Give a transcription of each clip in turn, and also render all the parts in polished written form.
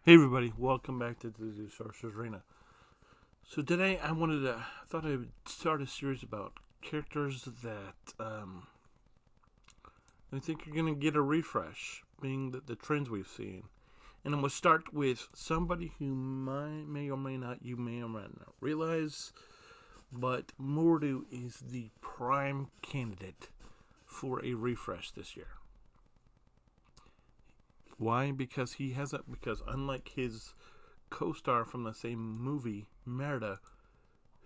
Hey everybody, welcome back to the Sorcerer's Arena. So today thought I would start a series about characters that I think are going to get a refresh, being the trends we've seen. And I'm going to start with somebody who may or may not, you may or may not realize, but Mordu is the prime candidate for a refresh this year. Why? Because unlike his co-star from the same movie, Merida,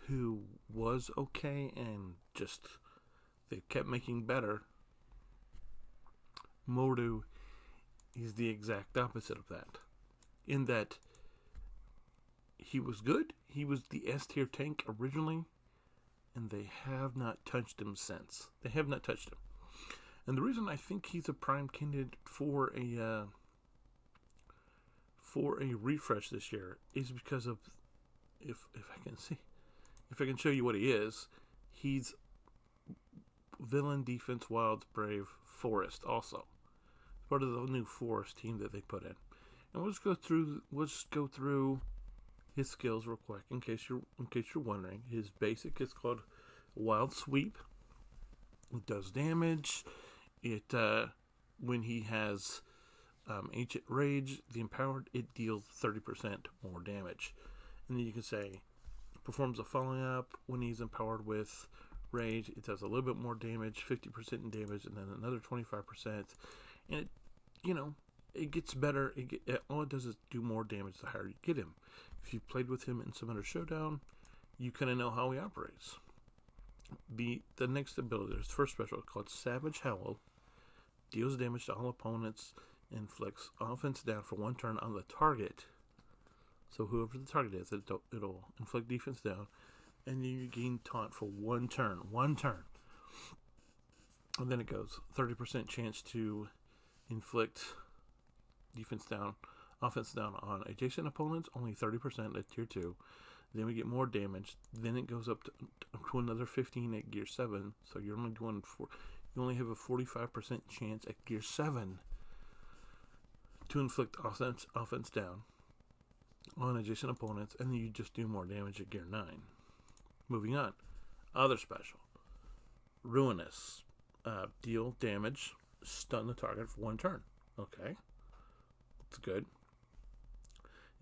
who was okay and just they kept making better, Mordu is the exact opposite of that. In that he was good, he was the S tier tank originally, and they have not touched him since. They have not touched him. And the reason I think he's a prime candidate for a refresh this year is because of if I can show you what he is, he's villain, defense, wilds, brave, forest also. Part of the new forest team that they put in. And we'll just go through his skills real quick in case you're wondering. His basic is called Wild Sweep. It does damage. It when he has Ancient Rage, the Empowered, it deals 30% more damage. And then you can say performs a following up when he's empowered with Rage. It does a little bit more damage, 50% in damage, and then another 25%. And it gets better. All it does is do more damage the higher you get him. If you've played with him in some other showdown, you kind of know how he operates. The next ability, there's first special called Savage Howl. Deals damage to all opponents, inflicts offense down for one turn on the target. So whoever the target is, it'll inflict defense down, and you gain taunt for one turn. And then it goes 30% chance to inflict defense down, offense down on adjacent opponents, only 30% at tier 2. Then we get more damage. Then it goes up to another 15 at gear 7. So you're only you only have a 45% chance at gear 7 to inflict offense down on adjacent opponents, and then you just do more damage at gear 9. Moving on. Other special. Ruinous. Deal damage, stun the target for one turn. Okay. That's good.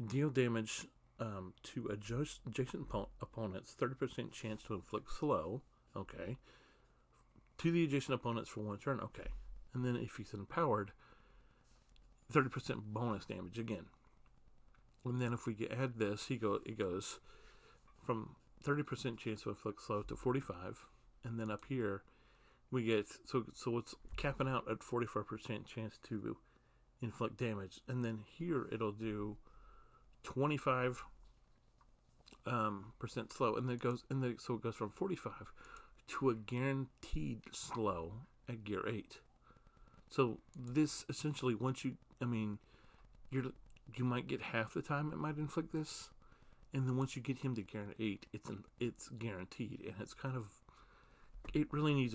Deal damage to adjacent opponents, 30% chance to inflict slow. Okay. To the adjacent opponents for one turn. Okay. And then if he's empowered, 30% bonus damage again. And then if we add this, it goes from 30% chance to inflict slow to 45. And then up here, we get, so it's capping out at 44% chance to inflict damage. And then here it'll do 25% slow. And then so it goes from 45 to a guaranteed slow at gear 8. So this essentially, you might get half the time it might inflict this, and then once you get him to gear 8, it's guaranteed, and it's kind of, it's really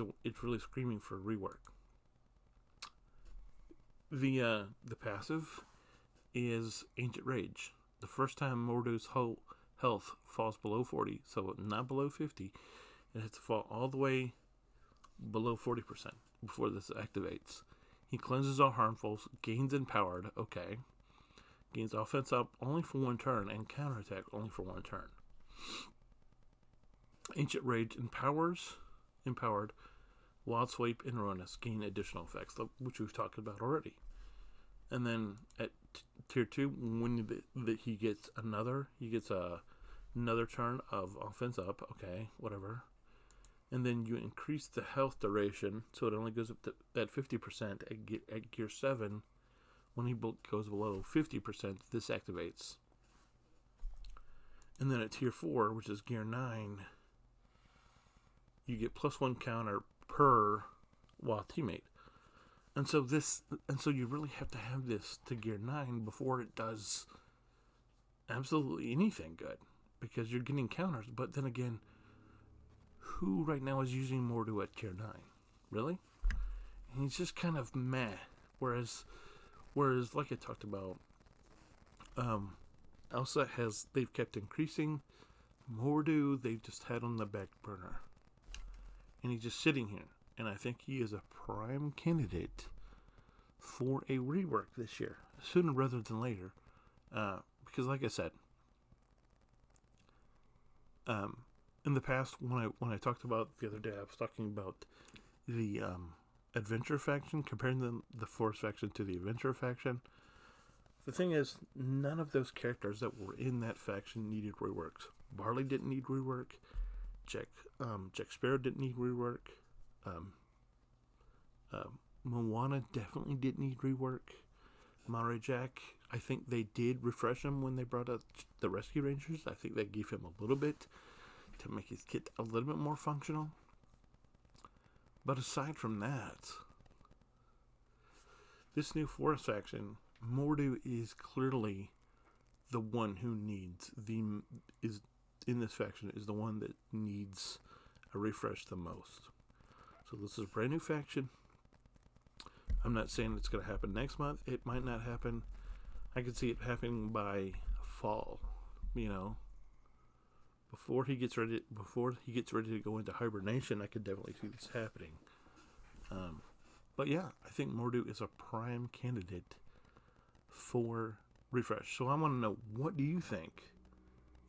screaming for rework. The passive is Ancient Rage. The first time Mordu's health falls below 40, so not below 50, it has to fall all the way below 40% before this activates. He cleanses all harmfuls, gains empowered, okay. Gains offense up only for one turn, and counterattack only for one turn. Ancient Rage empowered, Wild Sweep, and Ruinous gain additional effects, which we've talked about already. And then at tier 2, when he gets another turn of offense up, okay, whatever. And then you increase the health duration, so it only goes up to that 50% at gear 7. When he goes below 50%, this activates. And then at tier 4, which is gear 9, you get +1 counter per wild teammate. And so you really have to have this to gear 9 before it does absolutely anything good, because you're getting counters. But then again, who right now is using Mordu at tier 9? Really? And he's just kind of meh. Whereas like I talked about Um, Elsa they've kept increasing. Mordu, they've just had on the back burner. And he's just sitting here. And I think he is a prime candidate for a rework this year, sooner rather than later. Because, like I said, in the past, when I talked about the other day, I was talking about the adventure faction, comparing the forest faction to the adventure faction. The thing is, none of those characters that were in that faction needed reworks. Barley didn't need rework. Jack Sparrow didn't need rework. Moana definitely didn't need rework. Monterey Jack, I think they did refresh him when they brought out the Rescue Rangers. I think they gave him a little bit to make his kit a little bit more functional. But aside from that, this new forest faction, Mordu is clearly the one who is in this faction is the one that needs a refresh the most. So this is a brand new faction. I'm not saying it's going to happen next month. It might not happen. I could see it happening by fall. Before he gets ready to go into hibernation, I could definitely see this happening. But yeah, I think Mordu is a prime candidate for refresh. So I want to know, what do you think?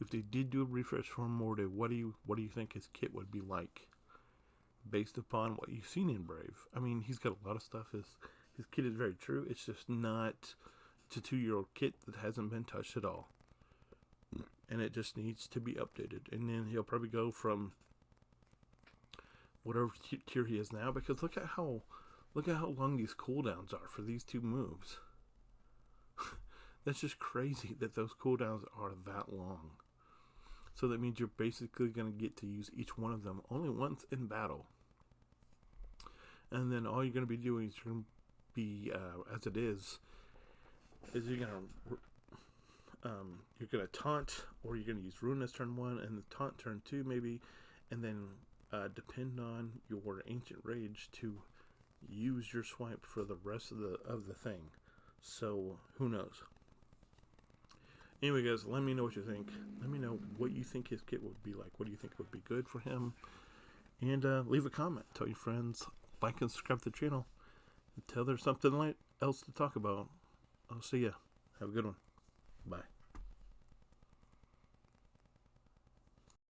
If they did do a refresh for Mordu, what do you think his kit would be like, based upon what you've seen in Brave? I mean, he's got a lot of stuff. His kit is very true. It's just not. It's a 2-year-old kit that hasn't been touched at all, and it just needs to be updated. And then he'll probably go from whatever tier he is now, because look at how long these cooldowns are for these two moves. That's just crazy that those cooldowns are that long. So that means you're basically going to get to use each one of them only once in battle. And then all you're going to be doing is you're going to be, as it is you're going to taunt, or you're going to use Ruinous turn 1 and the taunt turn 2 maybe, and then depend on your Ancient Rage to use your swipe for the rest of the thing. So who knows? Anyway, guys, let me know what you think. Let me know what you think his kit would be like. What do you think would be good for him? And leave a comment. Tell your friends. Like and subscribe to the channel. Until there's something else to talk about. I'll see ya. Have a good one. Bye.